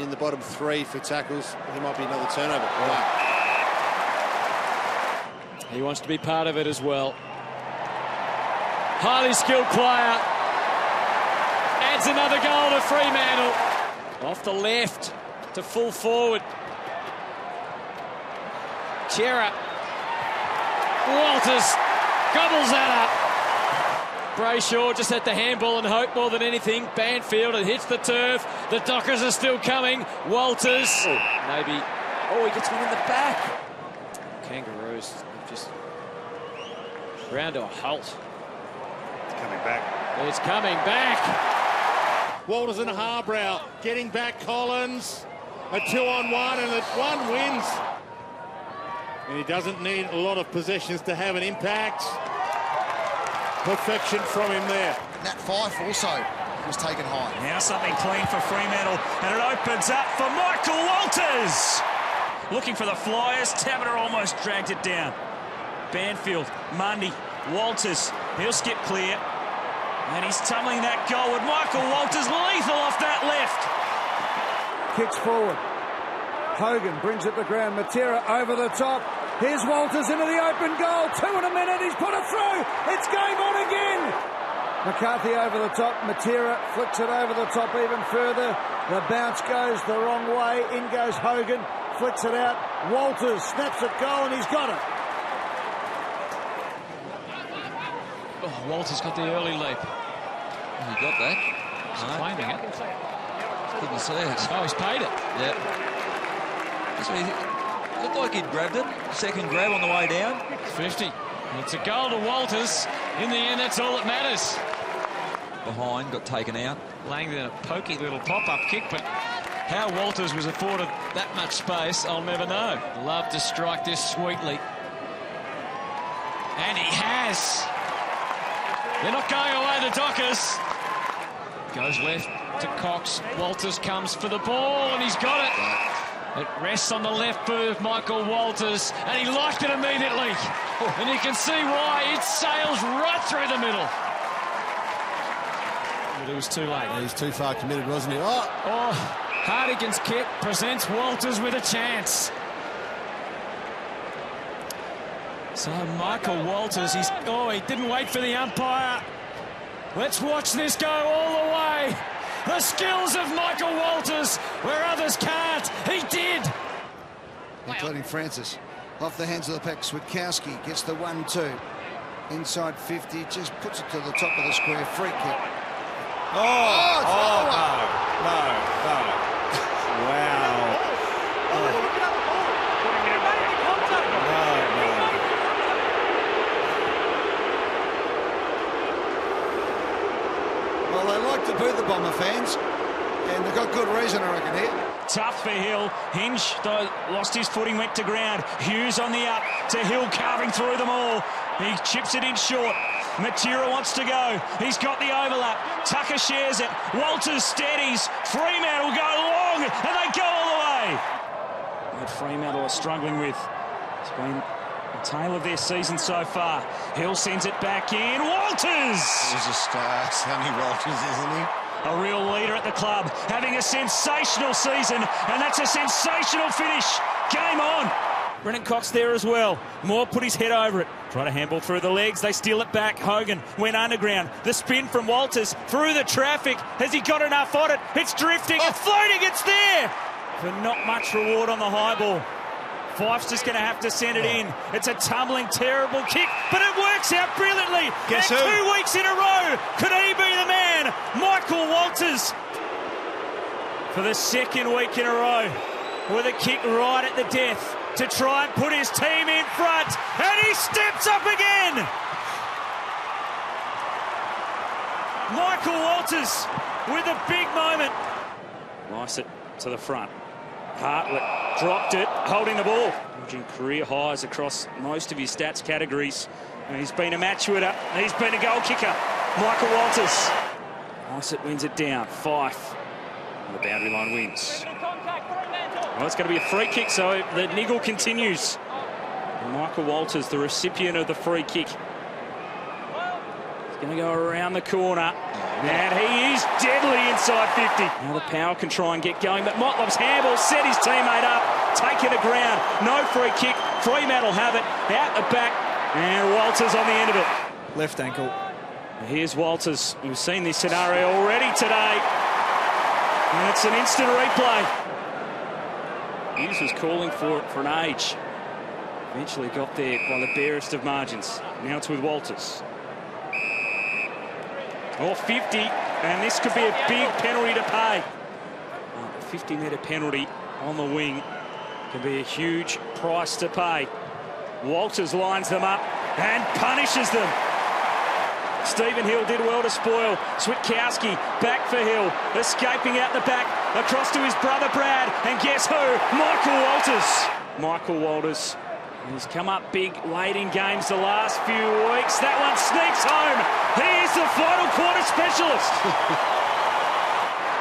in the bottom 3 for tackles. There might be another turnover. Wow. He wants to be part of it as well. Highly skilled player. Adds another goal to Fremantle. Off the left to full forward. Chera. Walters gobbles that up. Brayshaw just had the handball and hope more than anything. Banfield, it hits the turf. The Dockers are still coming. Walters. Maybe. Oh, he gets one in the back. Kangaroos just round to a halt. It's coming back. It's coming back. Walters and Harbrow getting back Collins. A 2-on-1 and the 1 wins. And he doesn't need a lot of possessions to have an impact. Perfection from him there. Nat Fyfe also was taken high. Now something clean for Fremantle, and it opens up for Michael Walters. Looking for the Flyers. Tabata almost dragged it down. Banfield, Mundy, Walters. He'll skip clear. And he's tumbling that goal with Michael Walters lethal off that left. Kicks forward. Hogan brings it to ground. Matera over the top. Here's Walters into the open goal. 2 in a minute. He's put it through. It's game on again. McCarthy over the top. Matera flicks it over the top even further. The bounce goes the wrong way. In goes Hogan. Flicks it out. Walters snaps it goal and he's got it. Oh, Walters got the early leap. He got that. He's claiming it. Couldn't see it. Oh, he's paid it. Yeah. So he looked like he'd grabbed it. Second grab on the way down. 50. It's a goal to Walters. In the end, that's all that matters. Behind, got taken out. Langdon, a pokey little pop-up kick, but how Walters was afforded that much space, I'll never know. Love to strike this sweetly. And he has. They're not going away, the Dockers. Goes left to Cox. Walters comes for the ball, and he's got it. It rests on the left boot of Michael Walters, and he liked it immediately. And you can see why. It sails right through the middle. But it was too late. He's too far committed, wasn't he? Oh, Hardigan's kick presents Walters with a chance. So Michael Walters, he didn't wait for the umpire. Let's watch this go all the way. The skills of Michael Walters, where others can't. He did. Including Francis. Off the hands of the pack, Switkowski gets the 1-2. Inside 50, just puts it to the top of the square. Free kick. No. Wow. Well, they like to boo the Bomber fans, and they've got good reason, I reckon, here. Tough for Hill. Hinge, though, lost his footing, went to ground. Hughes on the up to Hill, carving through them all. He chips it in short. Matera wants to go. He's got the overlap. Tucker shares it. Walters steadies. Fremantle go long, and they go all the way. What Fremantle are struggling with. It's been the tale of their season so far. Hill sends it back in. Walters! He's a star, Sonny Walters, isn't he? A real leader at the club, having a sensational season, and that's a sensational finish. Game on. Brennan Cox there as well. Moore put his head over it. Try to handball through the legs. They steal it back. Hogan went underground. The spin from Walters through the traffic. Has he got enough on it? It's drifting. It's floating. It's there. For not much reward on the high ball. Fife's just going to have to send it in. It's a tumbling, terrible kick, but it works out brilliantly. Guess and who? 2 weeks in a row, could he be the man? Michael Walters. For the second week in a row, with a kick right at the death to try and put his team in front, and he steps up again. Michael Walters with a big moment. Nice it to the front. Hartlett dropped it, holding the ball. Averaging career highs across most of his stats categories. And he's been a match winner. He's been a goal kicker. Michael Walters. Nice wins it down. Fife. And the boundary line wins. Well, it's going to be a free kick, so the niggle continues. And Michael Walters, the recipient of the free kick. He's going to go around the corner. And he is deadly inside 50. Now the power can try and get going, but Motlop's handball set his teammate up, taking the ground. No free kick. Fremantle have it out the back, and Walters on the end of it. Left ankle. Here's Walters. We've seen this scenario already today, and it's an instant replay. Hughes was calling for it for an age. Eventually got there by the barest of margins. Now it's with Walters. Oh, 50, and this could be a big penalty to pay. A 50-metre penalty on the wing can be a huge price to pay. Walters lines them up and punishes them. Stephen Hill did well to spoil. Switkowski back for Hill, escaping out the back, across to his brother Brad, and guess who? Michael Walters. Michael Walters. He's come up big late in games the last few weeks. That one sneaks home. He is the final quarter specialist.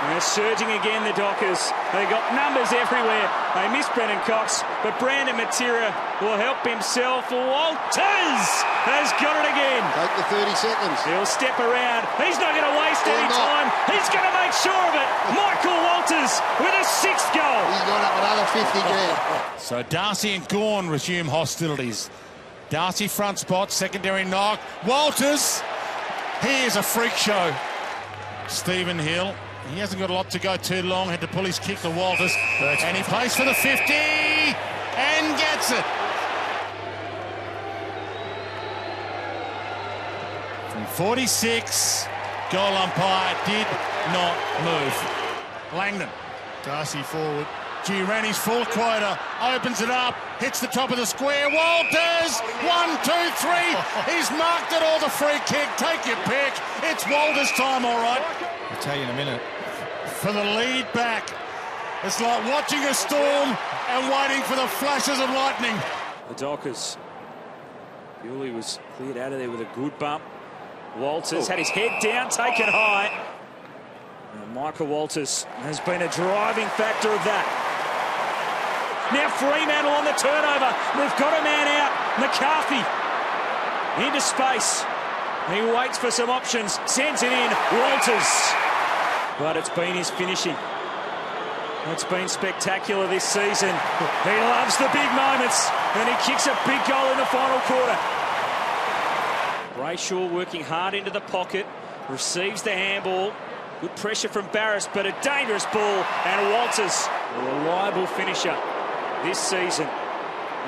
They're surging again, the Dockers. They got numbers everywhere. They miss Brennan Cox, but Brandon Matera will help himself. Walters has got it again. Take the 30 seconds. He'll step around. He's not going to waste any time. He's going to make sure of it. Michael Walters with a 6th goal. He's got up another 50 again. So Darcy and Gawn resume hostilities. Darcy front spot, secondary knock. Walters, he is a freak show. Stephen Hill, he hasn't got a lot to go too long, had to pull his kick to Walters, and he plays for the 50 and gets it. From 46, goal umpire did not move. Langdon, Darcy forward. Giuranni's full quota, opens it up, hits the top of the square. Walters, 1, 2, 3. He's marked it all, the free kick. Take your pick. It's Walters' time, all right. I'll tell you in a minute. For the lead back. It's like watching a storm and waiting for the flashes of lightning. The Dockers. Bewley was cleared out of there with a good bump. Walters had his head down, taken high. And Michael Walters has been a driving factor of that. Now Fremantle on the turnover. They've got a man out. McCarthy into space. He waits for some options, sends it in. Walters. But it's been his finishing. It's been spectacular this season. He loves the big moments, and he kicks a big goal in the final quarter. Brayshaw working hard into the pocket, receives the handball. Good pressure from Barris, but a dangerous ball, and Walters, a reliable finisher this season.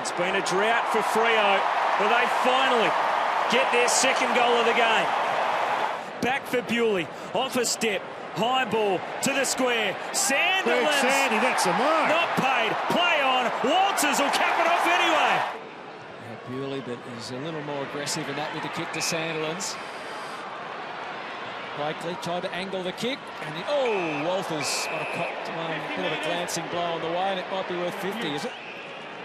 It's been a drought for Freo, but they finally get their 2nd goal of the game. Back for Bewley, off a step, high ball to the square. Sandilands, Sandy, that's a mark. not paid, play on. Walters will cap it off anyway. Bewley, but he's a little more aggressive in that with the kick to Sandilands. Blakely tried to angle the kick, and Walters on a cocked one, bit of a glancing blow on the way, and it might be worth 50, is it?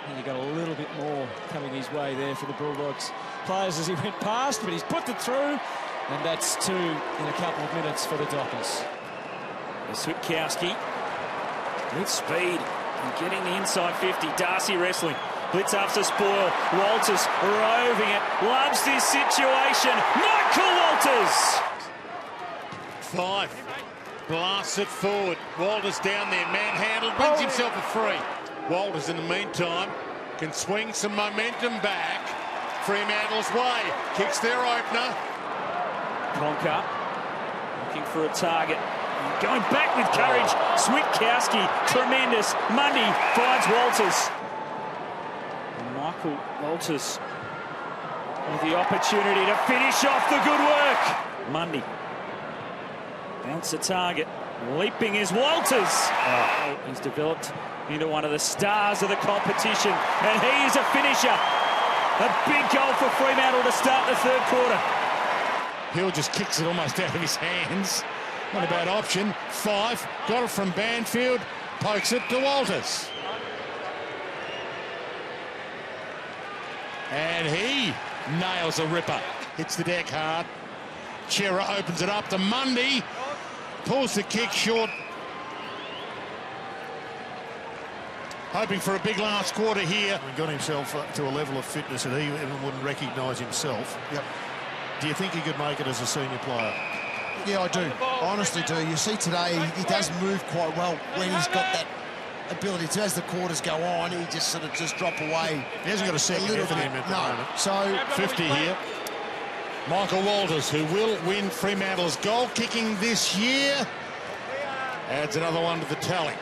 And he got a little bit more coming his way there for the Bulldogs players as he went past, but he's put it through, and that's 2 in a couple of minutes for the Dockers. Switkowski with speed and getting the inside 50. Darcy wrestling. Blitz after spoil. Walters roving it. Loves this situation. Michael Walters. 5. Blasts it forward. Walters down there. Manhandled. Brings himself a free. Walters, in the meantime, can swing some momentum back. Fremantle's way. Kicks their opener. Conker looking for a target. Going back with courage. Switkowski, tremendous. Mundy finds Walters. And Michael Walters with the opportunity to finish off the good work. Mundy. Bounce the target. Leaping is Walters. He's developed into one of the stars of the competition, and he is a finisher. A big goal for Fremantle to start the 3rd quarter. Hill just kicks it almost out of his hands. Not a bad option. 5. Got it from Banfield. Pokes it to Walters. And he nails a ripper. Hits the deck hard. Chera opens it up to Mundy. Pulls the kick short. Hoping for a big last quarter here. He got himself up to a level of fitness that he even wouldn't recognise himself. Yep. Do you think he could make it as a senior player? Yeah, I do. I honestly do. You see today, he does move quite well when he's got that ability to. As the quarters go on, he just sort of drop away. He hasn't got a second effort in him at the moment. So 50 here. Michael Walters, who will win Fremantle's goal kicking this year, adds another one to the tally.